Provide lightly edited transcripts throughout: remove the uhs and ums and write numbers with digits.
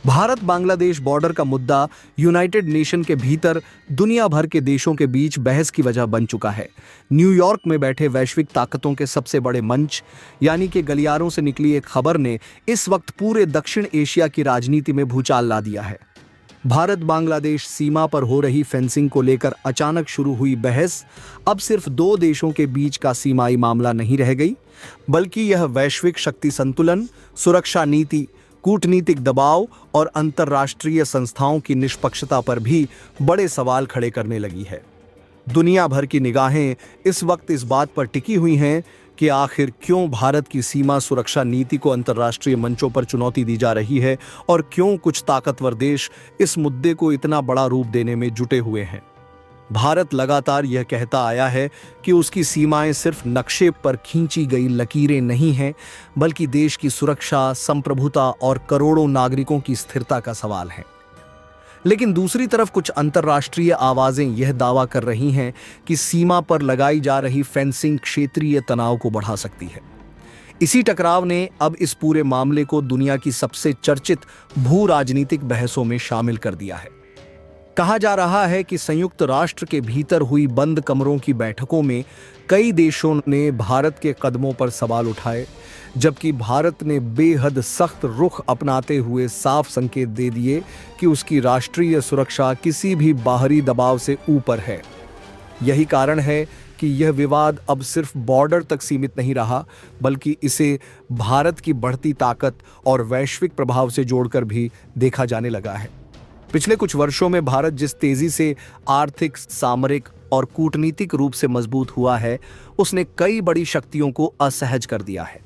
Bharat Bangladesh border का मुद्दा United nation के भीतर दुनिया भर के देशों के बीच बहस की वजह बन चुका है। न्यूयॉर्क में बैठे वैश्विक ताकतों के सबसे बड़े मंच यानी कि गलियारों से निकली एक खबर ने इस वक्त पूरे दक्षिण एशिया की राजनीति में भूचाल ला दिया है। भारत बांग्लादेश सीमा पर हो रही फेंसिंग को लेकर अचानक शुरू हुई बहस अब सिर्फ दो देशों के बीच का सीमाई मामला नहीं रह गई, बल्कि यह वैश्विक शक्ति संतुलन, सुरक्षा नीति, कूटनीतिक दबाव और अंतर्राष्ट्रीय संस्थाओं की निष्पक्षता पर भी बड़े सवाल खड़े करने लगी है। दुनिया भर की निगाहें इस वक्त इस बात पर टिकी हुई हैं कि आखिर क्यों भारत की सीमा सुरक्षा नीति को अंतर्राष्ट्रीय मंचों पर चुनौती दी जा रही है और क्यों कुछ ताकतवर देश इस मुद्दे को इतना बड़ा रूप देने में जुटे हुए हैं। भारत लगातार यह कहता आया है कि उसकी सीमाएं सिर्फ नक्शे पर खींची गई लकीरें नहीं हैं, बल्कि देश की सुरक्षा, संप्रभुता और करोड़ों नागरिकों की स्थिरता का सवाल है। लेकिन दूसरी तरफ कुछ अंतर्राष्ट्रीय आवाजें यह दावा कर रही हैं कि सीमा पर लगाई जा रही फेंसिंग क्षेत्रीय तनाव को बढ़ा सकती है। इसी टकराव ने अब इस पूरे मामले को दुनिया की सबसे चर्चित भू राजनीतिक बहसों में शामिल कर दिया है। कहा जा रहा है कि संयुक्त राष्ट्र के भीतर हुई बंद कमरों की बैठकों में कई देशों ने भारत के कदमों पर सवाल उठाए, जबकि भारत ने बेहद सख्त रुख अपनाते हुए साफ संकेत दे दिए कि उसकी राष्ट्रीय सुरक्षा किसी भी बाहरी दबाव से ऊपर है। यही कारण है कि यह विवाद अब सिर्फ बॉर्डर तक सीमित नहीं रहा, बल्कि इसे भारत की बढ़ती ताकत और वैश्विक प्रभाव से जोड़कर भी देखा जाने लगा है। पिछले कुछ वर्षों में भारत जिस तेजी से आर्थिक, सामरिक और कूटनीतिक रूप से मजबूत हुआ है, उसने कई बड़ी शक्तियों को असहज कर दिया है।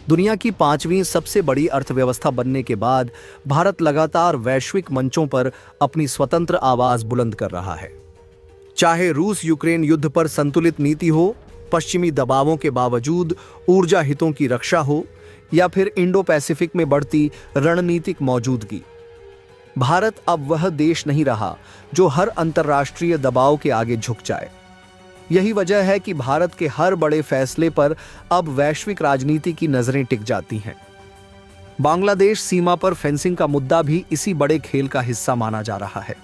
दुनिया की 5वीं सबसे बड़ी अर्थव्यवस्था बनने के बाद भारत लगातार वैश्विक मंचों पर अपनी स्वतंत्र आवाज बुलंद कर रहा है। चाहे रूस यूक्रेन युद्ध पर संतुलित नीति हो, पश्चिमी दबावों के बावजूद ऊर्जा हितों की रक्षा हो, या फिर इंडो पैसिफिक में बढ़ती रणनीतिक मौजूदगी, भारत अब वह देश नहीं रहा जो हर अंतर्राष्ट्रीय दबाव के आगे झुक जाए। यही वजह है कि भारत के हर बड़े फैसले पर अब वैश्विक राजनीति की नजरें टिक जाती हैं। बांग्लादेश सीमा पर फेंसिंग का मुद्दा भी इसी बड़े खेल का हिस्सा माना जा रहा है।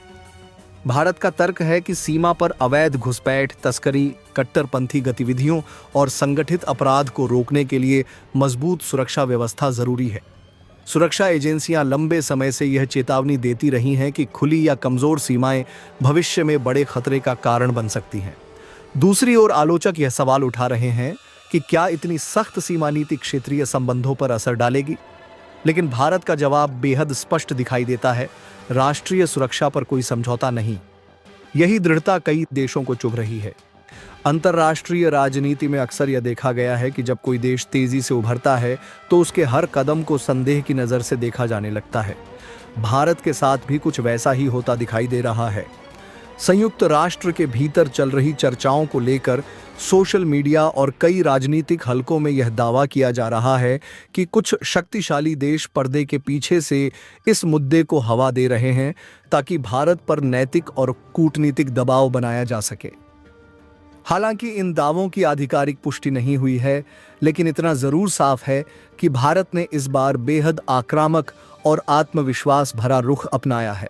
भारत का तर्क है कि सीमा पर अवैध घुसपैठ, तस्करी, कट्टरपंथी गतिविधियों और संगठित अपराध को रोकने के लिए मजबूत सुरक्षा व्यवस्था जरूरी है। सुरक्षा एजेंसियां लंबे समय से यह चेतावनी देती रही हैं कि खुली या कमजोर सीमाएं भविष्य में बड़े खतरे का कारण बन सकती हैं। दूसरी ओर आलोचक यह सवाल उठा रहे हैं कि क्या इतनी सख्त सीमा नीति क्षेत्रीय संबंधों पर असर डालेगी, लेकिन भारत का जवाब बेहद स्पष्ट दिखाई देता है। राष्ट्रीय सुरक्षा पर कोई समझौता नहीं। यही दृढ़ता कई देशों को चुभ रही है। अंतर्राष्ट्रीय राजनीति में अक्सर यह देखा गया है कि जब कोई देश तेजी से उभरता है तो उसके हर कदम को संदेह की नजर से देखा जाने लगता है। भारत के साथ भी कुछ वैसा ही होता दिखाई दे रहा है। संयुक्त राष्ट्र के भीतर चल रही चर्चाओं को लेकर सोशल मीडिया और कई राजनीतिक हलकों में यह दावा किया जा रहा है कि कुछ शक्तिशाली देश पर्दे के पीछे से इस मुद्दे को हवा दे रहे हैं ताकि भारत पर नैतिक और कूटनीतिक दबाव बनाया जा सके। हालांकि इन दावों की आधिकारिक पुष्टि नहीं हुई है, लेकिन इतना जरूर साफ है कि भारत ने इस बार बेहद आक्रामक और आत्मविश्वास भरा रुख अपनाया है।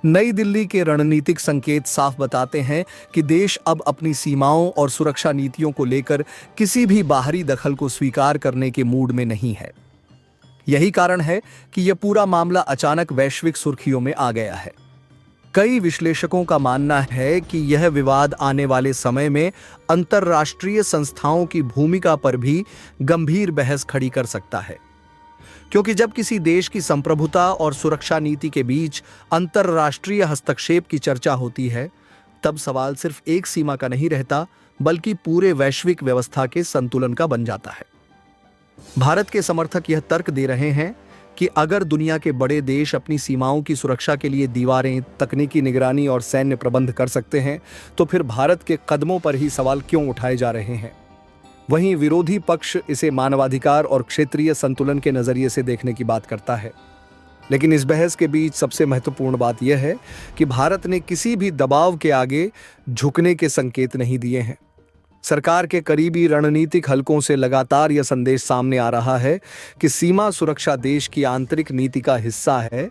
नई दिल्ली के रणनीतिक संकेत साफ बताते हैं कि देश अब अपनी सीमाओं और सुरक्षा नीतियों को लेकर किसी भी बाहरी दखल को स्वीकार करने के मूड में नहीं है। यही कारण है कि यह पूरा मामला अचानक वैश्विक सुर्खियों में आ गया है। कई विश्लेषकों का मानना है कि यह विवाद आने वाले समय में अंतर्राष्ट्रीय संस्थाओं की भूमिका पर भी गंभीर बहस खड़ी कर सकता है, क्योंकि जब किसी देश की संप्रभुता और सुरक्षा नीति के बीच अंतर्राष्ट्रीय हस्तक्षेप की चर्चा होती है, तब सवाल सिर्फ एक सीमा का नहीं रहता, बल्कि पूरे वैश्विक व्यवस्था के संतुलन का बन जाता है। भारत के समर्थक यह तर्क दे रहे हैं कि अगर दुनिया के बड़े देश अपनी सीमाओं की सुरक्षा के लिए दीवारें, तकनीकी निगरानी और सैन्य प्रबंध कर सकते हैं, तो फिर भारत के कदमों पर ही सवाल क्यों उठाए जा रहे हैं। वहीं विरोधी पक्ष इसे मानवाधिकार और क्षेत्रीय संतुलन के नजरिए से देखने की बात करता है। लेकिन इस बहस के बीच सबसे महत्वपूर्ण बात यह है कि भारत ने किसी भी दबाव के आगे झुकने के संकेत नहीं दिए हैं। सरकार के करीबी रणनीतिक हलकों से लगातार यह संदेश सामने आ रहा है कि सीमा सुरक्षा देश की आंतरिक नीति का हिस्सा है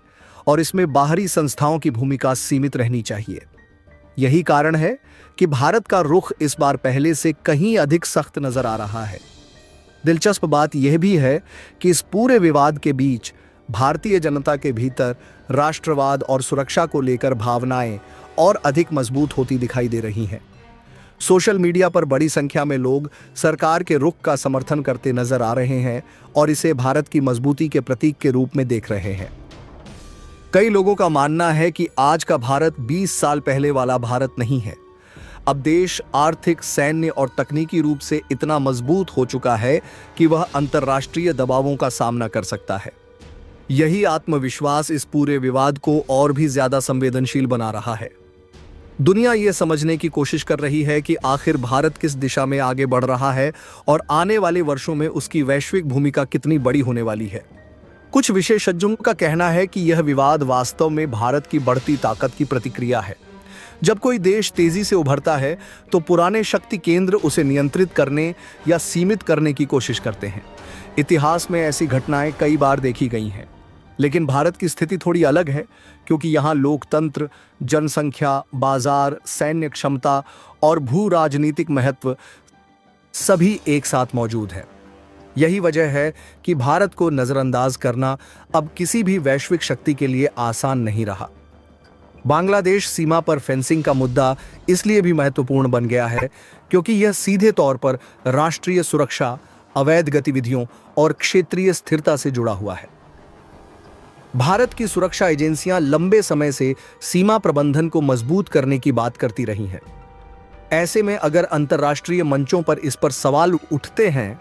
और इसमें बाहरी संस्थाओं की भूमिका सीमित रहनी चाहिए। यही कारण है कि भारत का रुख इस बार पहले से कहीं अधिक सख्त नजर आ रहा है। दिलचस्प बात यह भी है कि इस पूरे विवाद के बीच भारतीय जनता के भीतर राष्ट्रवाद और सुरक्षा को लेकर भावनाएं और अधिक मजबूत होती दिखाई दे रही हैं। सोशल मीडिया पर बड़ी संख्या में लोग सरकार के रुख का समर्थन करते नजर आ रहे हैं और इसे भारत की मजबूती के प्रतीक के रूप में देख रहे हैं। कई लोगों का मानना है कि आज का भारत 20 साल पहले वाला भारत नहीं है। अब देश आर्थिक, सैन्य और तकनीकी रूप से इतना मजबूत हो चुका है कि वह अंतर्राष्ट्रीय दबावों का सामना कर सकता है। यही आत्मविश्वास इस पूरे विवाद को और भी ज्यादा संवेदनशील बना रहा है। दुनिया यह समझने की कोशिश कर रही है कि आखिर भारत किस दिशा में आगे बढ़ रहा है और आने वाले वर्षों में उसकी वैश्विक भूमिका कितनी बड़ी होने वाली है। कुछ विशेषज्ञों का कहना है कि यह विवाद वास्तव में भारत की बढ़ती ताकत की प्रतिक्रिया है। जब कोई देश तेजी से उभरता है तो पुराने शक्ति केंद्र उसे नियंत्रित करने या सीमित करने की कोशिश करते हैं। इतिहास में ऐसी घटनाएं कई बार देखी गई हैं, लेकिन भारत की स्थिति थोड़ी अलग है क्योंकि यहाँ लोकतंत्र, जनसंख्या, बाजार, सैन्य क्षमता और भू राजनीतिक महत्व सभी एक साथ मौजूद है। यही वजह है कि भारत को नजरअंदाज करना अब किसी भी वैश्विक शक्ति के लिए आसान नहीं रहा। बांग्लादेश सीमा पर फेंसिंग का मुद्दा इसलिए भी महत्वपूर्ण बन गया है क्योंकि यह सीधे तौर पर राष्ट्रीय सुरक्षा, अवैध गतिविधियों और क्षेत्रीय स्थिरता से जुड़ा हुआ है। भारत की सुरक्षा एजेंसियां लंबे समय से सीमा प्रबंधन को मजबूत करने की बात करती रही हैं। ऐसे में अगर अंतर्राष्ट्रीय मंचों पर इस पर सवाल उठते हैं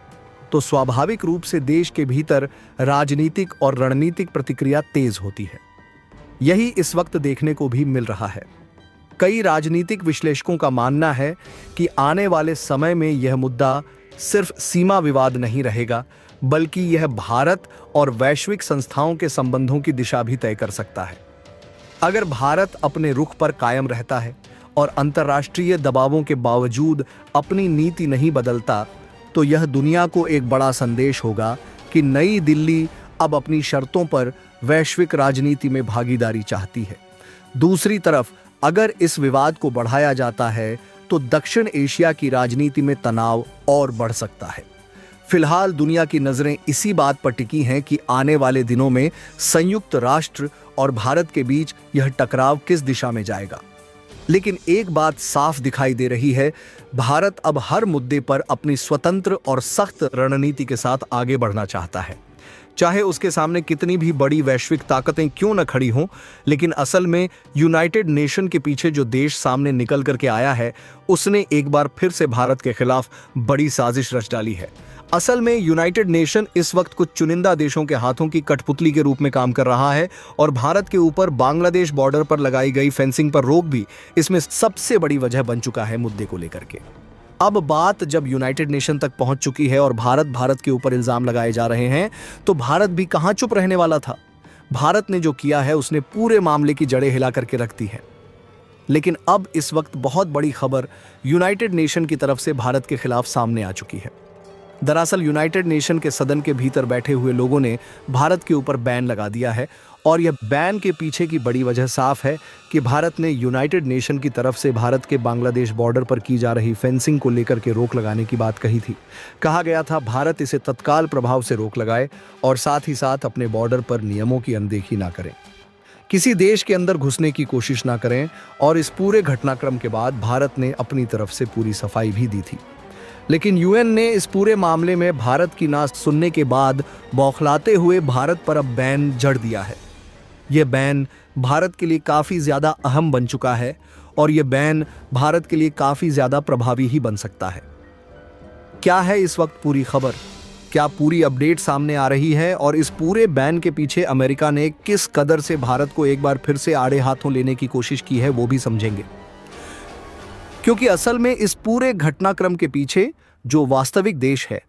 तो स्वाभाविक रूप से देश के भीतर राजनीतिक और रणनीतिक प्रतिक्रिया तेज होती है। यही इस वक्त देखने को भी मिल रहा है। कई राजनीतिक विश्लेषकों का मानना है कि आने वाले समय में यह मुद्दा सिर्फ सीमा विवाद नहीं रहेगा, बल्कि यह भारत और वैश्विक संस्थाओं के संबंधों की दिशा भी तय कर सकता है। अगर भारत अपने रुख पर कायम रहता है और अंतर्राष्ट्रीय दबावों के बावजूद अपनी नीति नहीं बदलता, तो यह दुनिया को एक बड़ा संदेश होगा कि नई दिल्ली अब अपनी शर्तों पर वैश्विक राजनीति में भागीदारी चाहती है। दूसरी तरफ अगर इस विवाद को बढ़ाया जाता है तो दक्षिण एशिया की राजनीति में तनाव और बढ़ सकता है। फिलहाल दुनिया की नजरें इसी बात पर टिकी हैं कि आने वाले दिनों में संयुक्त राष्ट्र और भारत के बीच यह टकराव किस दिशा में जाएगा। लेकिन एक बात साफ दिखाई दे रही है, भारत अब हर मुद्दे पर अपनी स्वतंत्र और सख्त रणनीति के साथ आगे बढ़ना चाहता है। चाहे उसके सामने कितनी भी बड़ी वैश्विक ताकतें क्यों न खड़ी हों, लेकिन असल में यूनाइटेड नेशन के पीछे जो देश सामने निकल करके आया है, उसने एक बार फिर से भारत के खिलाफ बड़ी साजिश रच डाली है। असल में यूनाइटेड नेशन इस वक्त कुछ चुनिंदा देशों के हाथों की कठपुतली के रूप में काम कर रहा है और भारत के ऊपर बांग्लादेश बॉर्डर पर लगाई गई फेंसिंग पर रोक भी इसमें सबसे बड़ी वजह बन चुका है मुद्दे को लेकर के। अब बात जब यूनाइटेड नेशन तक पहुंच चुकी है और भारत के ऊपर इल्जाम लगाए जा रहे हैं, तो भारत भी कहां चुप रहने वाला था। भारत ने जो किया है उसने पूरे मामले की जड़ें हिला करके रख दी है। लेकिन अब इस वक्त बहुत बड़ी खबर यूनाइटेड नेशन की तरफ से भारत के खिलाफ सामने आ चुकी है। दरअसल यूनाइटेड नेशन के सदन के भीतर बैठे हुए लोगों ने भारत के ऊपर बैन लगा दिया है और यह बैन के पीछे की बड़ी वजह साफ है कि भारत ने यूनाइटेड नेशन की तरफ से भारत के बांग्लादेश बॉर्डर पर की जा रही फेंसिंग को लेकर के रोक लगाने की बात कही थी। कहा गया था भारत इसे तत्काल प्रभाव से रोक लगाए और साथ ही साथ अपने बॉर्डर पर नियमों की अनदेखी ना करें, किसी देश के अंदर घुसने की कोशिश ना करें। और इस पूरे घटनाक्रम के बाद भारत ने अपनी तरफ से पूरी सफाई भी दी थी। लेकिन यूएन ने इस पूरे मामले में भारत की ना सुनने के बाद बौखलाते हुए भारत पर अब बैन जड़ दिया है। यह बैन भारत के लिए काफ़ी ज़्यादा अहम बन चुका है और यह बैन भारत के लिए काफ़ी ज़्यादा प्रभावी ही बन सकता है। क्या है इस वक्त पूरी खबर, क्या पूरी अपडेट सामने आ रही है और इस पूरे बैन के पीछे अमेरिका ने किस कदर से भारत को एक बार फिर से आड़े हाथों लेने की कोशिश की है, वो भी समझेंगे। क्योंकि असल में इस पूरे घटनाक्रम के पीछे जो वास्तविक देश है,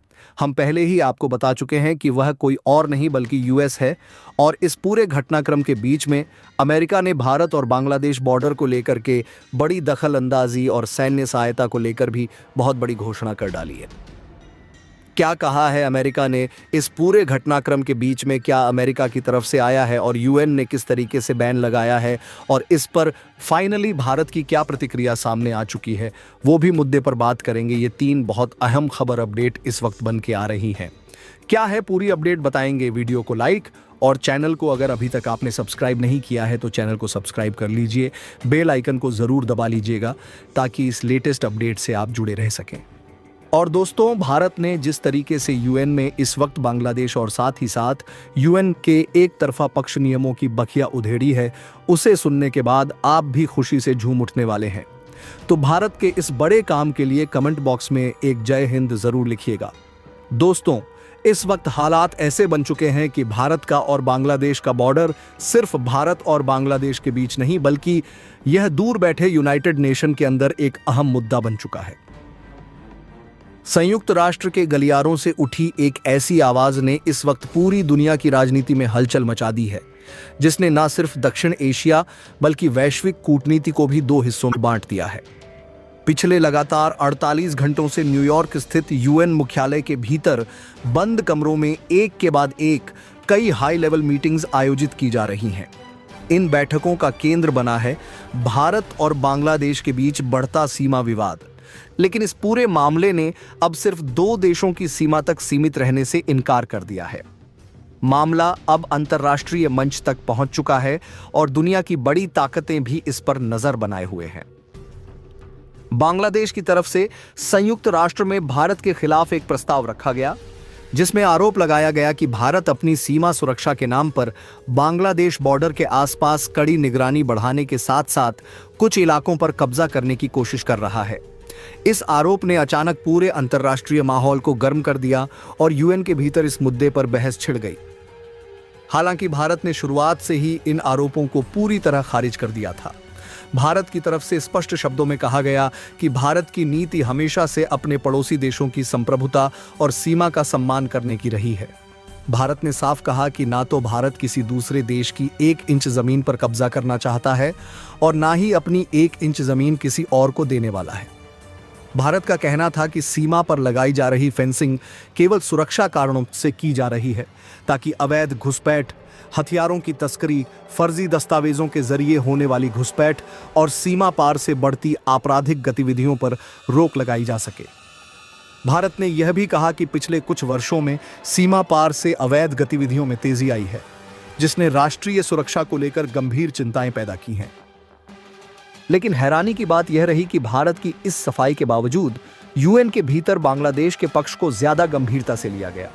हम पहले ही आपको बता चुके हैं कि वह कोई और नहीं बल्कि यूएस है, और इस पूरे घटनाक्रम के बीच में अमेरिका ने भारत और बांग्लादेश बॉर्डर को लेकर के बड़ी दखल अंदाजी और सैन्य सहायता को लेकर भी बहुत बड़ी घोषणा कर डाली है। क्या कहा है अमेरिका ने इस पूरे घटनाक्रम के बीच में, क्या अमेरिका की तरफ से आया है और यूएन ने किस तरीके से बैन लगाया है, और इस पर फाइनली भारत की क्या प्रतिक्रिया सामने आ चुकी है, वो भी मुद्दे पर बात करेंगे। ये 3 बहुत अहम खबर अपडेट इस वक्त बन के आ रही हैं। क्या है पूरी अपडेट बताएंगे। वीडियो को लाइक और चैनल को अगर अभी तक आपने सब्सक्राइब नहीं किया है तो चैनल को सब्सक्राइब कर लीजिए, बेल आइकन को ज़रूर दबा लीजिएगा ताकि इस लेटेस्ट अपडेट से आप जुड़े रह सकें। और दोस्तों, भारत ने जिस तरीके से यूएन में इस वक्त बांग्लादेश और साथ ही साथ यूएन के एक तरफा पक्ष नियमों की बखिया उधेड़ी है, उसे सुनने के बाद आप भी खुशी से झूम उठने वाले हैं। तो भारत के इस बड़े काम के लिए कमेंट बॉक्स में एक जय हिंद जरूर लिखिएगा। दोस्तों, इस वक्त हालात ऐसे बन चुके हैं कि भारत का और बांग्लादेश का बॉर्डर सिर्फ भारत और बांग्लादेश के बीच नहीं बल्कि यह दूर बैठे यूनाइटेड नेशन के अंदर एक अहम मुद्दा बन चुका है। संयुक्त राष्ट्र के गलियारों से उठी एक ऐसी आवाज ने इस वक्त पूरी दुनिया की राजनीति में हलचल मचा दी है, जिसने न सिर्फ दक्षिण एशिया बल्कि वैश्विक कूटनीति को भी 2 हिस्सों में बांट दिया है। पिछले लगातार 48 घंटों से न्यूयॉर्क स्थित यूएन मुख्यालय के भीतर बंद कमरों में एक के बाद एक कई हाई लेवल मीटिंग्स आयोजित की जा रही हैं। इन बैठकों का केंद्र बना है भारत और बांग्लादेश के बीच बढ़ता सीमा विवाद। लेकिन इस पूरे मामले ने अब सिर्फ 2 देशों की सीमा तक सीमित रहने से इनकार कर दिया है। मामला अब अंतर्राष्ट्रीय मंच तक पहुंच चुका है और दुनिया की बड़ी ताकतें भी इस पर नजर बनाए हुए हैं। बांग्लादेश की तरफ से संयुक्त राष्ट्र में भारत के खिलाफ एक प्रस्ताव रखा गया, जिसमें आरोप लगाया गया कि भारत अपनी सीमा सुरक्षा के नाम पर बांग्लादेश बॉर्डर के आसपास कड़ी निगरानी बढ़ाने के साथ साथ कुछ इलाकों पर कब्जा करने की कोशिश कर रहा है। इस आरोप ने अचानक पूरे अंतर्राष्ट्रीय माहौल को गर्म कर दिया और यूएन के भीतर इस मुद्दे पर बहस छिड़ गई। हालांकि भारत ने शुरुआत से ही इन आरोपों को पूरी तरह खारिज कर दिया था। भारत की तरफ से स्पष्ट शब्दों में कहा गया कि भारत की नीति हमेशा से अपने पड़ोसी देशों की संप्रभुता और सीमा का सम्मान करने की रही है। भारत ने साफ कहा कि ना तो भारत किसी दूसरे देश की 1 इंच जमीन पर कब्जा करना चाहता है और ना ही अपनी 1 इंच जमीन किसी और को देने वाला है। भारत का कहना था कि सीमा पर लगाई जा रही फेंसिंग केवल सुरक्षा कारणों से की जा रही है, ताकि अवैध घुसपैठ, हथियारों की तस्करी, फर्जी दस्तावेजों के जरिए होने वाली घुसपैठ और सीमा पार से बढ़ती आपराधिक गतिविधियों पर रोक लगाई जा सके। भारत ने यह भी कहा कि पिछले कुछ वर्षों में सीमा पार से अवैध गतिविधियों में तेजी आई है, जिसने राष्ट्रीय सुरक्षा को लेकर गंभीर चिंताएं पैदा की हैं। लेकिन हैरानी की बात यह रही कि भारत की इस सफाई के बावजूद यूएन के भीतर बांग्लादेश के पक्ष को ज्यादा गंभीरता से लिया गया।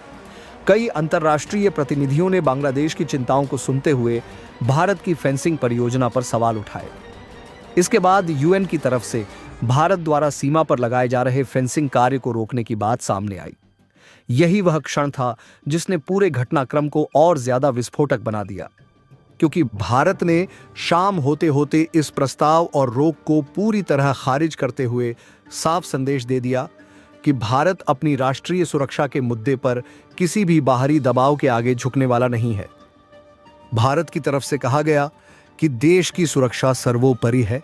कई अंतर्राष्ट्रीय प्रतिनिधियों ने बांग्लादेश की चिंताओं को सुनते हुए भारत की फेंसिंग परियोजना पर सवाल उठाए। इसके बाद यूएन की तरफ से भारत द्वारा सीमा पर लगाए जा रहे फेंसिंग कार्य को रोकने की बात सामने आई। यही वह क्षण था जिसने पूरे घटनाक्रम को और ज्यादा विस्फोटक बना दिया, क्योंकि भारत ने शाम होते होते इस प्रस्ताव और रोक को पूरी तरह खारिज करते हुए साफ संदेश दे दिया कि भारत अपनी राष्ट्रीय सुरक्षा के मुद्दे पर किसी भी बाहरी दबाव के आगे झुकने वाला नहीं है। भारत की तरफ से कहा गया कि देश की सुरक्षा सर्वोपरि है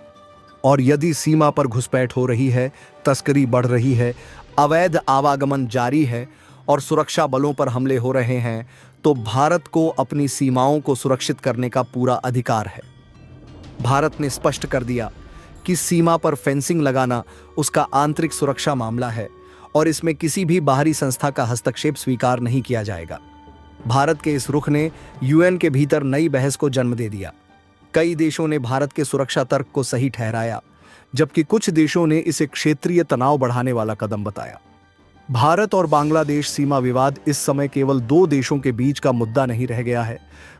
और यदि सीमा पर घुसपैठ हो रही है, तस्करी बढ़ रही है, अवैध आवागमन जारी है और सुरक्षा बलों पर हमले हो रहे हैं, तो भारत को अपनी सीमाओं को सुरक्षित करने का पूरा अधिकार है। भारत ने स्पष्ट कर दिया कि सीमा पर फेंसिंग लगाना उसका आंतरिक सुरक्षा मामला है और इसमें किसी भी बाहरी संस्था का हस्तक्षेप स्वीकार नहीं किया जाएगा। भारत के इस रुख ने यूएन के भीतर नई बहस को जन्म दे दिया। कई देशों ने भारत के सुरक्षा तर्क को सही ठहराया, जबकि कुछ देशों ने इसे क्षेत्रीय तनाव बढ़ाने वाला कदम बताया। भारत और बांग्लादेश सीमा विवाद इस समय केवल 2 देशों के बीच का मुद्दा नहीं रह गया है,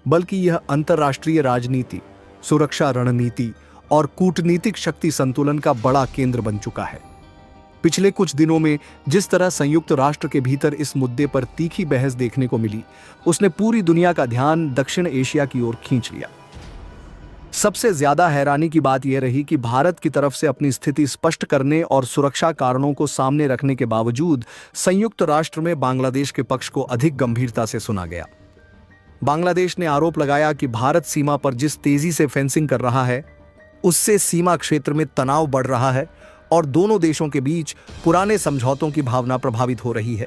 बल्कि यह अंतर्राष्ट्रीय राजनीति, सुरक्षा रणनीति और कूटनीतिक शक्ति संतुलन का बड़ा केंद्र बन चुका है। पिछले कुछ दिनों में जिस तरह संयुक्त राष्ट्र के भीतर इस मुद्दे पर तीखी बहस देखने को मिली, उसने पूरी दुनिया का ध्यान दक्षिण एशिया की ओर खींच लिया। सबसे ज्यादा हैरानी की बात यह रही कि भारत की तरफ से अपनी स्थिति स्पष्ट करने और सुरक्षा कारणों को सामने रखने के बावजूद संयुक्त राष्ट्र में बांग्लादेश के पक्ष को अधिक गंभीरता से सुना गया। बांग्लादेश ने आरोप लगाया कि भारत सीमा पर जिस तेजी से फेंसिंग कर रहा है, उससे सीमा क्षेत्र में तनाव बढ़ रहा है और दोनों देशों के बीच पुराने समझौतों की भावना प्रभावित हो रही है।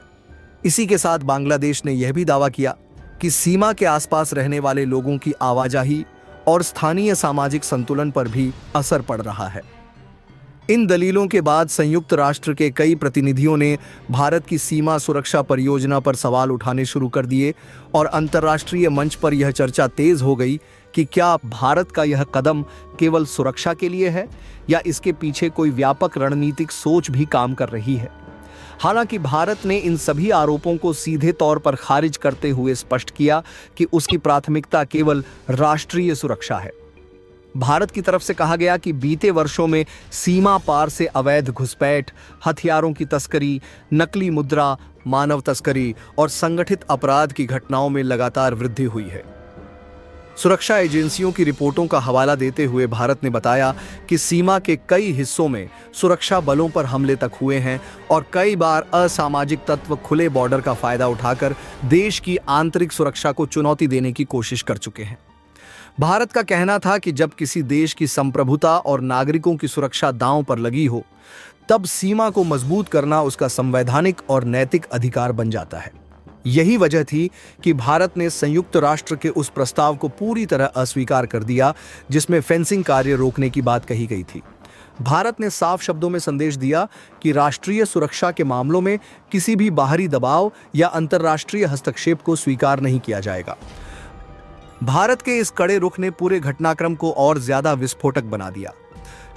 इसी के साथ बांग्लादेश ने यह भी दावा किया कि सीमा के आसपास रहने वाले लोगों की आवाजाही और स्थानीय सामाजिक संतुलन पर भी असर पड़ रहा है। इन दलीलों के बाद संयुक्त राष्ट्र के कई प्रतिनिधियों ने भारत की सीमा सुरक्षा परियोजना पर सवाल उठाने शुरू कर दिए और अंतर्राष्ट्रीय मंच पर यह चर्चा तेज हो गई कि क्या भारत का यह कदम केवल सुरक्षा के लिए है या इसके पीछे कोई व्यापक रणनीतिक सोच भी काम कर रही है। हालांकि भारत ने इन सभी आरोपों को सीधे तौर पर खारिज करते हुए स्पष्ट किया कि उसकी प्राथमिकता केवल राष्ट्रीय सुरक्षा है। भारत की तरफ से कहा गया कि बीते वर्षों में सीमा पार से अवैध घुसपैठ, हथियारों की तस्करी, नकली मुद्रा, मानव तस्करी और संगठित अपराध की घटनाओं में लगातार वृद्धि हुई है। सुरक्षा एजेंसियों की रिपोर्टों का हवाला देते हुए भारत ने बताया कि सीमा के कई हिस्सों में सुरक्षा बलों पर हमले तक हुए हैं और कई बार असामाजिक तत्व खुले बॉर्डर का फायदा उठाकर देश की आंतरिक सुरक्षा को चुनौती देने की कोशिश कर चुके हैं। भारत का कहना था कि जब किसी देश की संप्रभुता और नागरिकों की सुरक्षा दांव पर लगी हो, तब सीमा को मजबूत करना उसका संवैधानिक और नैतिक अधिकार बन जाता है। यही वजह थी कि भारत ने संयुक्त राष्ट्र के उस प्रस्ताव को पूरी तरह अस्वीकार कर दिया जिसमें फेंसिंग कार्य रोकने की बात कही गई थी। भारत ने साफ शब्दों में संदेश दिया कि राष्ट्रीय सुरक्षा के मामलों में किसी भी बाहरी दबाव या अंतर्राष्ट्रीय हस्तक्षेप को स्वीकार नहीं किया जाएगा। भारत के इस कड़े रुख ने पूरे घटनाक्रम को और ज्यादा विस्फोटक बना दिया।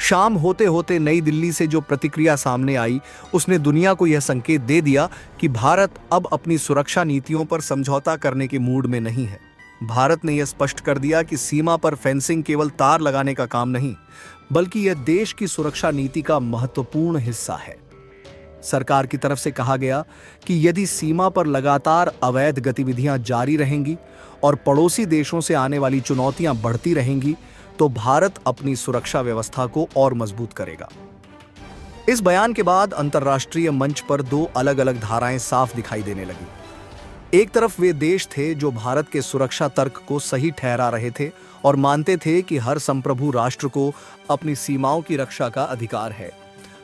शाम होते होते नई दिल्ली से जो प्रतिक्रिया सामने आई, उसने दुनिया को यह संकेत दे दिया कि भारत अब अपनी सुरक्षा नीतियों पर समझौता करने के मूड में नहीं है। भारत ने यह स्पष्ट कर दिया कि सीमा पर फेंसिंग केवल तार लगाने का काम नहीं, बल्कि यह देश की सुरक्षा नीति का महत्वपूर्ण हिस्सा है। सरकार की तरफ से कहा गया कि यदि सीमा पर लगातार अवैध गतिविधियां जारी रहेंगी और पड़ोसी देशों से आने वाली चुनौतियां बढ़ती रहेंगी, तो भारत अपनी सुरक्षा व्यवस्था को और मजबूत करेगा। इस बयान के बाद अंतर्राष्ट्रीय मंच पर दो अलग अलग धाराएं साफ दिखाई देने लगी। एक तरफ वे देश थे जो भारत के सुरक्षा तर्क को सही ठहरा रहे थे और मानते थे कि हर संप्रभु राष्ट्र को अपनी सीमाओं की रक्षा का अधिकार है।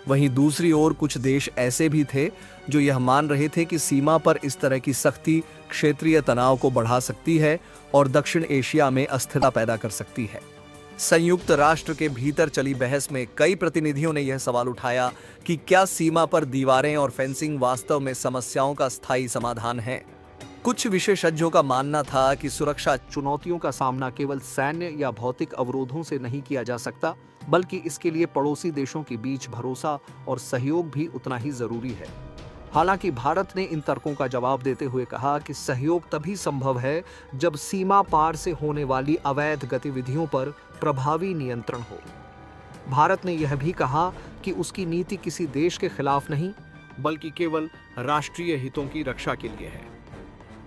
वहीं दूसरी ओर कुछ देश ऐसे भी थे जो यह मान रहे थे कि सीमा पर इस तरह की सख्ती क्षेत्रीय तनाव को बढ़ा सकती है और दक्षिण एशिया में अस्थिरता पैदा कर सकती है। संयुक्त राष्ट्र के भीतर चली बहस में कई प्रतिनिधियों ने यह सवाल उठाया कि क्या सीमा पर दीवारें और फेंसिंग वास्तव में समस्याओं का स्थायी समाधान है। कुछ विशेषज्ञों का मानना था कि सुरक्षा चुनौतियों का सामना केवल सैन्य या भौतिक अवरोधों से नहीं किया जा सकता, बल्कि इसके लिए पड़ोसी देशों के बीच भरोसा और सहयोग भी उतना ही जरूरी है। हालांकि भारत ने इन तर्कों का जवाब देते हुए कहा कि सहयोग तभी संभव है जब सीमा पार से होने वाली अवैध गतिविधियों पर प्रभावी नियंत्रण हो। भारत ने यह भी कहा कि उसकी नीति किसी देश के खिलाफ नहीं, बल्कि केवल राष्ट्रीय हितों की रक्षा के लिए है।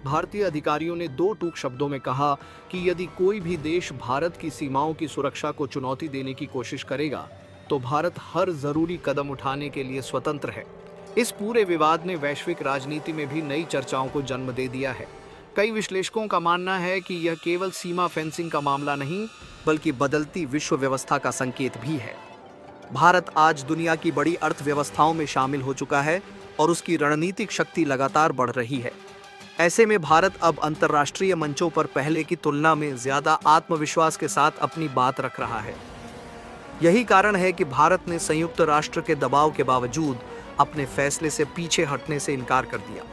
भारतीय अधिकारियों ने दो टूक शब्दों में कहा कि यदि कोई भी देश भारत की सीमाओं की सुरक्षा को चुनौती देने की कोशिश करेगा, तो भारत हर जरूरी कदम उठाने के लिए स्वतंत्र है। इस पूरे विवाद ने वैश्विक राजनीति में भी नई चर्चाओं को जन्म दे दिया है। कई विश्लेषकों का मानना है कि यह केवल सीमा फेंसिंग का मामला नहीं, बल्कि बदलती विश्व व्यवस्था का संकेत भी है। भारत आज दुनिया की बड़ी अर्थव्यवस्थाओं में शामिल हो चुका है और उसकी रणनीतिक शक्ति लगातार बढ़ रही है। ऐसे में भारत अब अंतर्राष्ट्रीय मंचों पर पहले की तुलना में ज्यादा आत्मविश्वास के साथ अपनी बात रख रहा है। यही कारण है कि भारत ने संयुक्त राष्ट्र के दबाव के बावजूद अपने फैसले से पीछे हटने से इनकार कर दिया।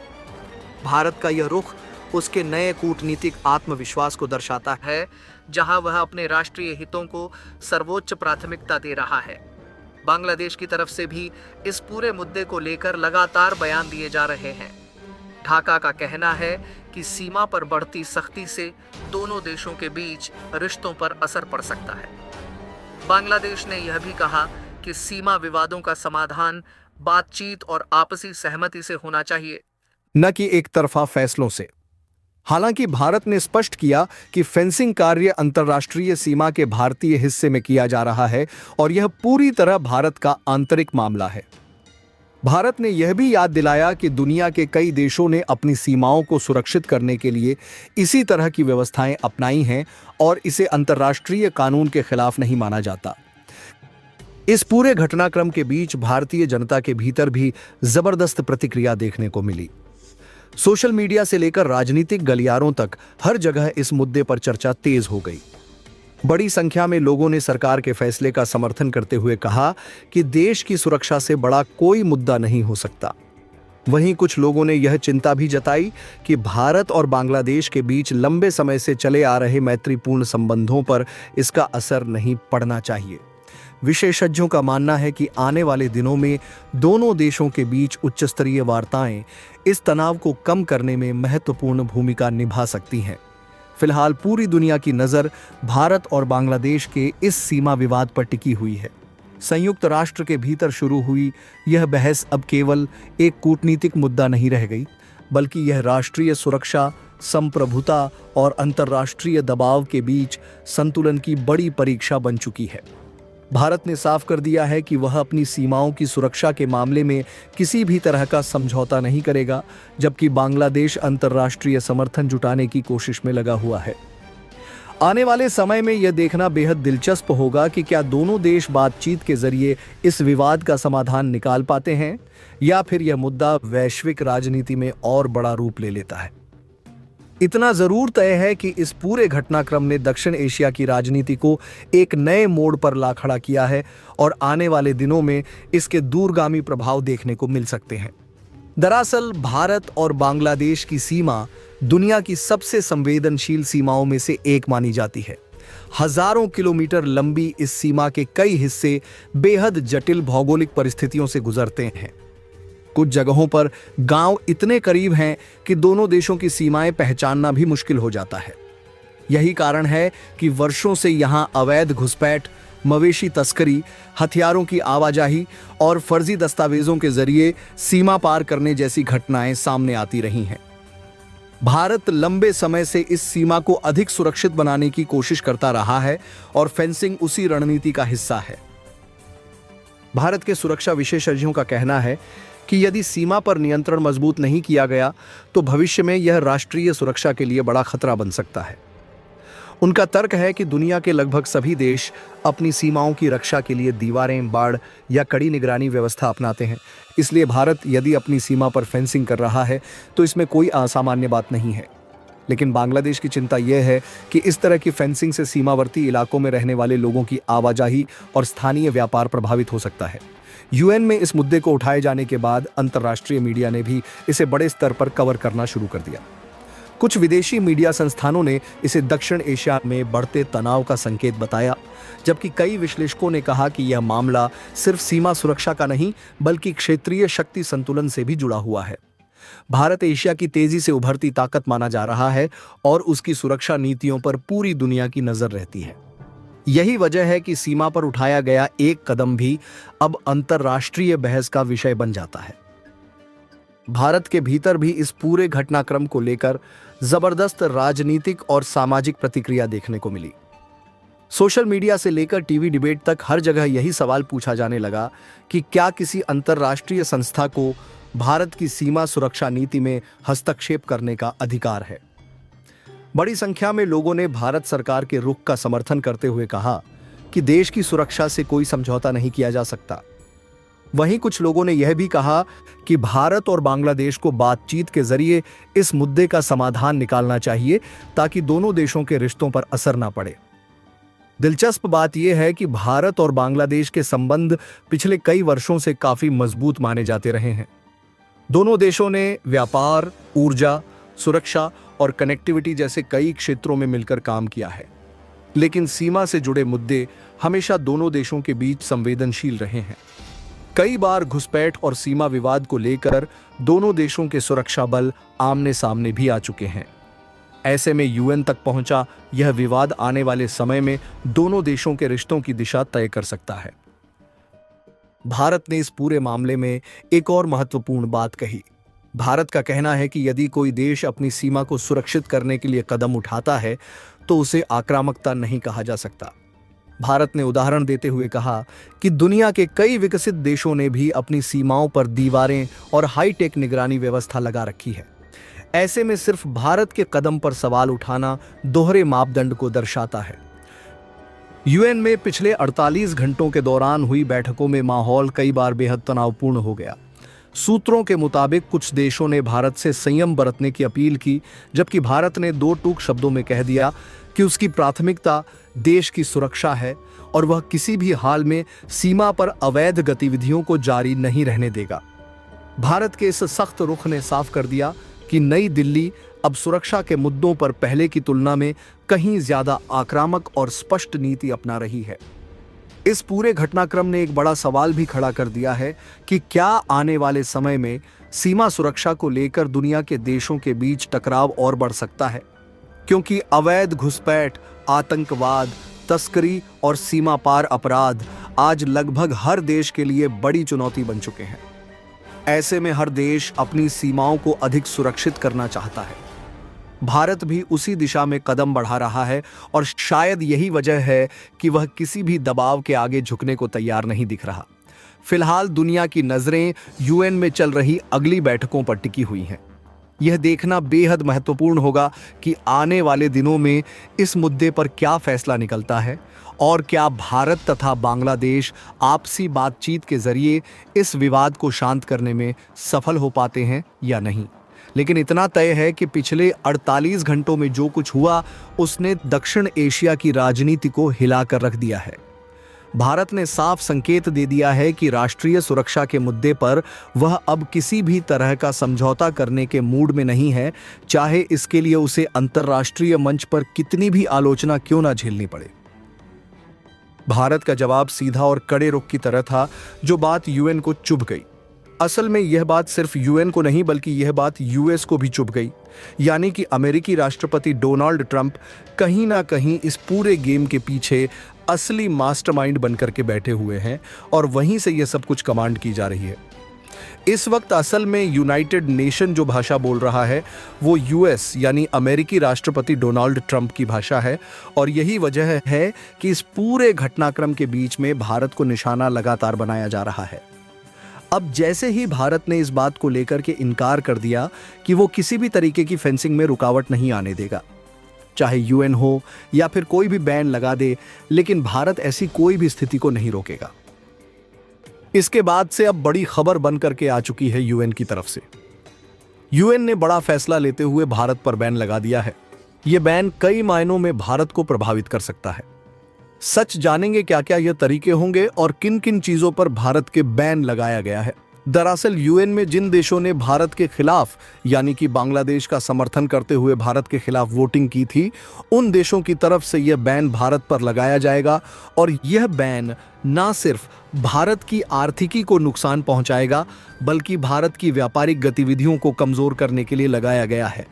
भारत का यह रुख उसके नए कूटनीतिक आत्मविश्वास को दर्शाता है, जहां वह अपने राष्ट्रीय हितों को सर्वोच्च प्राथमिकता दे रहा है। बांग्लादेश की तरफ से भी इस पूरे मुद्दे को लेकर लगातार बयान दिए जा रहे हैं। ढाका का कहना है कि सीमा पर बढ़ती सख्ती से दोनों देशों के बीच रिश्तों पर असर पड़ सकता है। बांग्लादेश ने यह भी कहा कि सीमा विवादों का समाधान बातचीत और आपसी सहमति से होना चाहिए, न कि एक तरफा फैसलों से। हालांकि भारत ने स्पष्ट किया कि फेंसिंग कार्य अंतर्राष्ट्रीय सीमा के भारतीय हिस्से में किया जा रहा है और यह पूरी तरह भारत का आंतरिक मामला है। भारत ने यह भी याद दिलाया कि दुनिया के कई देशों ने अपनी सीमाओं को सुरक्षित करने के लिए इसी तरह की व्यवस्थाएं अपनाई हैं और इसे अंतर्राष्ट्रीय कानून के खिलाफ नहीं माना जाता। इस पूरे घटनाक्रम के बीच भारतीय जनता के भीतर भी जबरदस्त प्रतिक्रिया देखने को मिली। सोशल मीडिया से लेकर राजनीतिक गलियारों तक हर जगह इस मुद्दे पर चर्चा तेज हो गई। बड़ी संख्या में लोगों ने सरकार के फैसले का समर्थन करते हुए कहा कि देश की सुरक्षा से बड़ा कोई मुद्दा नहीं हो सकता। वहीं कुछ लोगों ने यह चिंता भी जताई कि भारत और बांग्लादेश के बीच लंबे समय से चले आ रहे मैत्रीपूर्ण संबंधों पर इसका असर नहीं पड़ना चाहिए। विशेषज्ञों का मानना है कि आने वाले दिनों में दोनों देशों के बीच उच्चस्तरीय वार्ताएं इस तनाव को कम करने में महत्वपूर्ण भूमिका निभा सकती हैं। फिलहाल पूरी दुनिया की नज़र भारत और बांग्लादेश के इस सीमा विवाद पर टिकी हुई है। संयुक्त राष्ट्र के भीतर शुरू हुई यह बहस अब केवल एक कूटनीतिक मुद्दा नहीं रह गई, बल्कि यह राष्ट्रीय सुरक्षा, संप्रभुता और अंतर्राष्ट्रीय दबाव के बीच संतुलन की बड़ी परीक्षा बन चुकी है। भारत ने साफ कर दिया है कि वह अपनी सीमाओं की सुरक्षा के मामले में किसी भी तरह का समझौता नहीं करेगा, जबकि बांग्लादेश अंतर्राष्ट्रीय समर्थन जुटाने की कोशिश में लगा हुआ है। आने वाले समय में यह देखना बेहद दिलचस्प होगा कि क्या दोनों देश बातचीत के जरिए इस विवाद का समाधान निकाल पाते हैं या फिर यह मुद्दा वैश्विक राजनीति में और बड़ा रूप ले लेता है। इतना जरूर तय है कि इस पूरे घटनाक्रम ने दक्षिण एशिया की राजनीति को एक नए मोड़ पर ला खड़ा किया है और आने वाले दिनों में इसके दूरगामी प्रभाव देखने को मिल सकते हैं। दरअसल भारत और बांग्लादेश की सीमा दुनिया की सबसे संवेदनशील सीमाओं में से एक मानी जाती है। हजारों किलोमीटर लंबी इस सीमा के कई हिस्से बेहद जटिल भौगोलिक परिस्थितियों से गुजरते हैं। कुछ जगहों पर गांव इतने करीब हैं कि दोनों देशों की सीमाएं पहचानना भी मुश्किल हो जाता है। यही कारण है कि वर्षों से यहां अवैध घुसपैठ, मवेशी तस्करी, हथियारों की आवाजाही और फर्जी दस्तावेजों के जरिए सीमा पार करने जैसी घटनाएं सामने आती रही हैं। भारत लंबे समय से इस सीमा को अधिक सुरक्षित बनाने की कोशिश करता रहा है और फेंसिंग उसी रणनीति का हिस्सा है। भारत के सुरक्षा विशेषज्ञों का कहना है कि यदि सीमा पर नियंत्रण मजबूत नहीं किया गया तो भविष्य में यह राष्ट्रीय सुरक्षा के लिए बड़ा खतरा बन सकता है। उनका तर्क है कि दुनिया के लगभग सभी देश अपनी सीमाओं की रक्षा के लिए दीवारें, बाड़ या कड़ी निगरानी व्यवस्था अपनाते हैं। इसलिए भारत यदि अपनी सीमा पर फेंसिंग कर रहा है तो इसमें कोई असामान्य बात नहीं है। लेकिन बांग्लादेश की चिंता यह है कि इस तरह की फेंसिंग से सीमावर्ती इलाकों में रहने वाले लोगों की आवाजाही और स्थानीय व्यापार प्रभावित हो सकता है। यूएन में इस मुद्दे को उठाए जाने के बाद अंतर्राष्ट्रीय मीडिया ने भी इसे बड़े स्तर पर कवर करना शुरू कर दिया। कुछ विदेशी मीडिया संस्थानों ने इसे दक्षिण एशिया में बढ़ते तनाव का संकेत बताया, जबकि कई विश्लेषकों ने कहा कि यह मामला सिर्फ सीमा सुरक्षा का नहीं बल्कि क्षेत्रीय शक्ति संतुलन से भी जुड़ा हुआ है। भारत एशिया की तेजी से उभरती ताकत माना जा रहा है और उसकी सुरक्षा नीतियों पर पूरी दुनिया की नजर रहती है। यही वजह है कि सीमा पर उठाया गया एक कदम भी अब अंतर्राष्ट्रीय बहस का विषय बन जाता है। भारत के भीतर भी इस पूरे घटनाक्रम को लेकर जबरदस्त राजनीतिक और सामाजिक प्रतिक्रिया देखने को मिली। सोशल मीडिया से लेकर टीवी डिबेट तक हर जगह यही सवाल पूछा जाने लगा कि क्या किसी अंतर्राष्ट्रीय संस्था को भारत की सीमा सुरक्षा नीति में हस्तक्षेप करने का अधिकार है। बड़ी संख्या में लोगों ने भारत सरकार के रुख का समर्थन करते हुए कहा कि देश की सुरक्षा से कोई समझौता नहीं किया जा सकता। वहीं कुछ लोगों ने यह भी कहा कि भारत और बांग्लादेश को बातचीत के जरिए इस मुद्दे का समाधान निकालना चाहिए ताकि दोनों देशों के रिश्तों पर असर न पड़े। दिलचस्प बात यह है कि भारत और बांग्लादेश के संबंध पिछले कई वर्षों से काफी मजबूत माने जाते रहे हैं। दोनों देशों ने व्यापार, ऊर्जा, सुरक्षा और कनेक्टिविटी जैसे कई क्षेत्रों में मिलकर काम किया है, लेकिन सीमा से जुड़े मुद्दे हमेशा दोनों देशों के बीच संवेदनशील रहे हैं। कई बार घुसपैठ और सीमा विवाद को लेकर दोनों देशों के सुरक्षा बल आमने सामने भी आ चुके हैं। ऐसे में यूएन तक पहुंचा यह विवाद आने वाले समय में दोनों देशों के रिश्तों की दिशा तय कर सकता है। भारत ने इस पूरे मामले में एक और महत्वपूर्ण बात कही। भारत का कहना है कि यदि कोई देश अपनी सीमा को सुरक्षित करने के लिए कदम उठाता है तो उसे आक्रामकता नहीं कहा जा सकता। भारत ने उदाहरण देते हुए कहा कि दुनिया के कई विकसित देशों ने भी अपनी सीमाओं पर दीवारें और हाईटेक निगरानी व्यवस्था लगा रखी है। ऐसे में सिर्फ भारत के कदम पर सवाल उठाना दोहरे मापदंड को दर्शाता है। यूएन में पिछले 48 घंटों के दौरान हुई बैठकों में माहौल कई बार बेहद तनावपूर्ण हो गया। सूत्रों के मुताबिक कुछ देशों ने भारत से संयम बरतने की अपील की, जबकि भारत ने दो टूक शब्दों में कह दिया कि उसकी प्राथमिकता देश की सुरक्षा है और वह किसी भी हाल में सीमा पर अवैध गतिविधियों को जारी नहीं रहने देगा। भारत के इस सख्त रुख ने साफ कर दिया कि नई दिल्ली अब सुरक्षा के मुद्दों पर पहले की तुलना में कहीं ज्यादा आक्रामक और स्पष्ट नीति अपना रही है। इस पूरे घटनाक्रम ने एक बड़ा सवाल भी खड़ा कर दिया है कि क्या आने वाले समय में सीमा सुरक्षा को लेकर दुनिया के देशों के बीच टकराव और बढ़ सकता है, क्योंकि अवैध घुसपैठ, आतंकवाद, तस्करी और सीमा पार अपराध आज लगभग हर देश के लिए बड़ी चुनौती बन चुके हैं। ऐसे में हर देश अपनी सीमाओं को अधिक सुरक्षित करना चाहता है। भारत भी उसी दिशा में कदम बढ़ा रहा है और शायद यही वजह है कि वह किसी भी दबाव के आगे झुकने को तैयार नहीं दिख रहा। फिलहाल दुनिया की नजरें यूएन में चल रही अगली बैठकों पर टिकी हुई हैं। यह देखना बेहद महत्वपूर्ण होगा कि आने वाले दिनों में इस मुद्दे पर क्या फैसला निकलता है और क्या भारत तथा बांग्लादेश आपसी बातचीत के जरिए इस विवाद को शांत करने में सफल हो पाते हैं या नहीं। लेकिन इतना तय है कि पिछले 48 घंटों में जो कुछ हुआ उसने दक्षिण एशिया की राजनीति को हिलाकर रख दिया है। भारत ने साफ संकेत दे दिया है कि राष्ट्रीय सुरक्षा के मुद्दे पर वह अब किसी भी तरह का समझौता करने के मूड में नहीं है, चाहे इसके लिए उसे अंतर्राष्ट्रीय मंच पर कितनी भी आलोचना क्यों ना झेलनी पड़े। भारत का जवाब सीधा और कड़े रुख की तरह था, जो बात यूएन को चुभ गई। असल में यह बात सिर्फ यूएन को नहीं बल्कि यह बात यूएस को भी चुभ गई। यानी कि अमेरिकी राष्ट्रपति डोनाल्ड ट्रंप कहीं ना कहीं इस पूरे गेम के पीछे असली मास्टरमाइंड बनकर के बैठे हुए हैं और वहीं से यह सब कुछ कमांड की जा रही है। इस वक्त असल में यूनाइटेड नेशन जो भाषा बोल रहा है वो यूएस यानी अमेरिकी राष्ट्रपति डोनाल्ड ट्रंप की भाषा है और यही वजह है कि इस पूरे घटनाक्रम के बीच में भारत को निशाना लगातार बनाया जा रहा है। अब जैसे ही भारत ने इस बात को लेकर के इनकार कर दिया कि वो किसी भी तरीके की फेंसिंग में रुकावट नहीं आने देगा, चाहे यूएन हो या फिर कोई भी बैन लगा दे, लेकिन भारत ऐसी कोई भी स्थिति को नहीं रोकेगा। इसके बाद से अब बड़ी खबर बन करके आ चुकी है यूएन की तरफ से। यूएन ने बड़ा फैसला लेते हुए भारत पर बैन लगा दिया है। यह बैन कई मायनों में भारत को प्रभावित कर सकता है। सच जानेंगे क्या क्या यह तरीके होंगे और किन किन चीजों पर भारत के बैन लगाया गया है। दरअसल यूएन में जिन देशों ने भारत के खिलाफ यानी कि बांग्लादेश का समर्थन करते हुए भारत के खिलाफ वोटिंग की थी, उन देशों की तरफ से यह बैन भारत पर लगाया जाएगा और यह बैन न सिर्फ भारत की आर्थिकी को नुकसान पहुंचाएगा बल्कि भारत की व्यापारिक गतिविधियों को कमजोर करने के लिए लगाया गया है।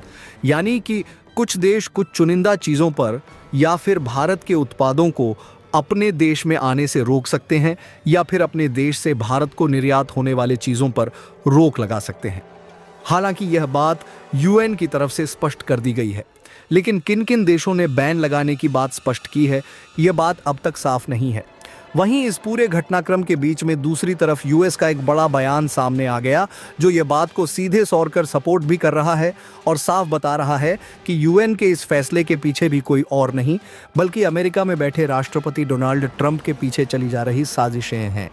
यानी कि कुछ देश कुछ चुनिंदा चीजों पर या फिर भारत के उत्पादों को अपने देश में आने से रोक सकते हैं या फिर अपने देश से भारत को निर्यात होने वाले चीजों पर रोक लगा सकते हैं। हालांकि यह बात यूएन की तरफ से स्पष्ट कर दी गई है, लेकिन किन किन देशों ने बैन लगाने की बात स्पष्ट की है यह बात अब तक साफ नहीं है। वहीं इस पूरे घटनाक्रम के बीच में दूसरी तरफ यूएस का एक बड़ा बयान सामने आ गया जो ये बात को सीधे सौर कर सपोर्ट भी कर रहा है और साफ बता रहा है कि यूएन के इस फैसले के पीछे भी कोई और नहीं बल्कि अमेरिका में बैठे राष्ट्रपति डोनाल्ड ट्रंप के पीछे चली जा रही साजिशें हैं।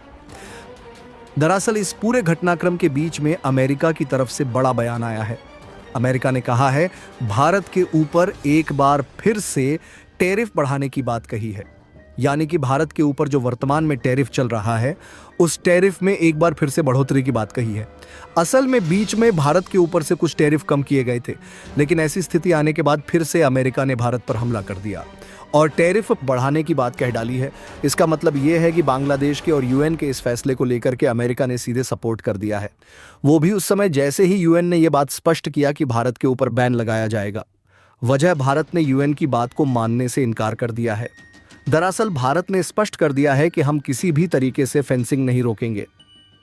दरअसल इस पूरे घटनाक्रम के बीच में अमेरिका की तरफ से बड़ा बयान आया है। अमेरिका ने कहा है भारत के ऊपर एक बार फिर से टैरिफ बढ़ाने की बात कही है। यानी कि भारत के ऊपर जो वर्तमान में टैरिफ चल रहा है उस टैरिफ में एक बार फिर से बढ़ोतरी की बात कही है। असल में बीच में भारत के ऊपर से कुछ टैरिफ कम किए गए थे, लेकिन ऐसी स्थिति आने के बाद फिर से अमेरिका ने भारत पर हमला कर दिया और टैरिफ बढ़ाने की बात कह डाली है। इसका मतलब यह है कि बांग्लादेश के और यूएन के इस फैसले को लेकर के अमेरिका ने सीधे सपोर्ट कर दिया है। वो भी उस समय जैसे ही यूएन ने यह बात स्पष्ट किया कि भारत के ऊपर बैन लगाया जाएगा। वजह भारत ने यूएन की बात को मानने से इनकार कर दिया है। दरअसल भारत ने स्पष्ट कर दिया है कि हम किसी भी तरीके से फेंसिंग नहीं रोकेंगे,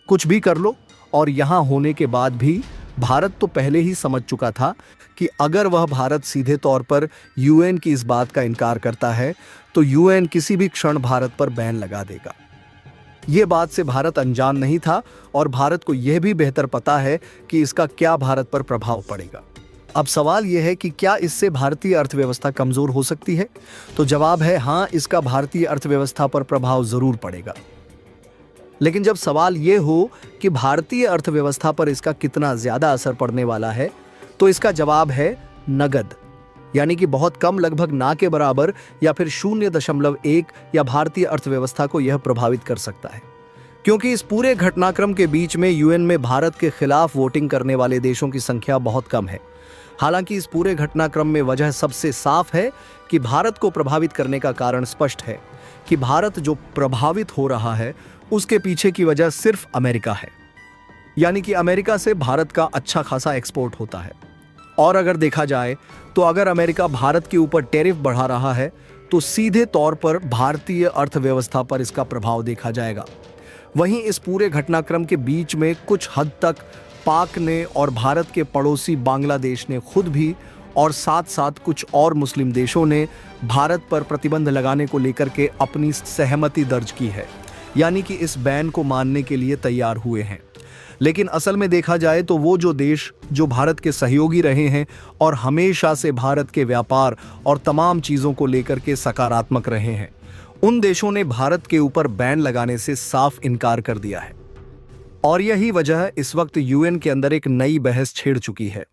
कुछ भी कर लो और यहां होने के बाद भी भारत तो पहले ही समझ चुका था कि अगर वह भारत सीधे तौर पर यूएन की इस बात का इनकार करता है तो यूएन किसी भी क्षण भारत पर बैन लगा देगा। ये बात से भारत अनजान नहीं था और भारत को यह भी बेहतर पता है कि इसका क्या भारत पर प्रभाव पड़ेगा। अब सवाल यह है कि क्या इससे भारतीय अर्थव्यवस्था कमजोर हो सकती है? तो जवाब है हाँ, इसका भारतीय अर्थव्यवस्था पर प्रभाव जरूर पड़ेगा। लेकिन जब सवाल यह हो कि भारतीय अर्थव्यवस्था पर इसका कितना ज्यादा असर पड़ने वाला है, तो इसका जवाब है नगद, यानी कि बहुत कम, लगभग ना के बराबर या फिर 0.1 या भारतीय अर्थव्यवस्था को यह प्रभावित कर सकता है। क्योंकि इस पूरे घटनाक्रम के बीच में यूएन में भारत के खिलाफ वोटिंग करने वाले देशों की संख्या बहुत कम है। हालांकि इस पूरे घटनाक्रम में वजह सबसे साफ है कि भारत को प्रभावित करने का कारण स्पष्ट है कि भारत जो प्रभावित हो रहा है उसके पीछे की वजह सिर्फ अमेरिका है, यानी कि अमेरिका से भारत का अच्छा खासा एक्सपोर्ट होता है। और अगर देखा जाए तो अगर अमेरिका भारत के ऊपर टैरिफ बढ़ा रहा है तो सीधे तौर पर भारतीय अर्थव्यवस्था पर इसका प्रभाव देखा जाएगा। वहीं इस पूरे घटनाक्रम के बीच में कुछ हद तक पाक ने और भारत के पड़ोसी बांग्लादेश ने खुद भी और साथ साथ कुछ और मुस्लिम देशों ने भारत पर प्रतिबंध लगाने को लेकर के अपनी सहमति दर्ज की है, यानी कि इस बैन को मानने के लिए तैयार हुए हैं। लेकिन असल में देखा जाए तो वो जो देश जो भारत के सहयोगी रहे हैं और हमेशा से भारत के व्यापार और तमाम चीज़ों को लेकर के सकारात्मक रहे हैं, उन देशों ने भारत के ऊपर बैन लगाने से साफ इनकार कर दिया है। और यही वजह इस वक्त यूएन के अंदर एक नई बहस छेड़ चुकी है।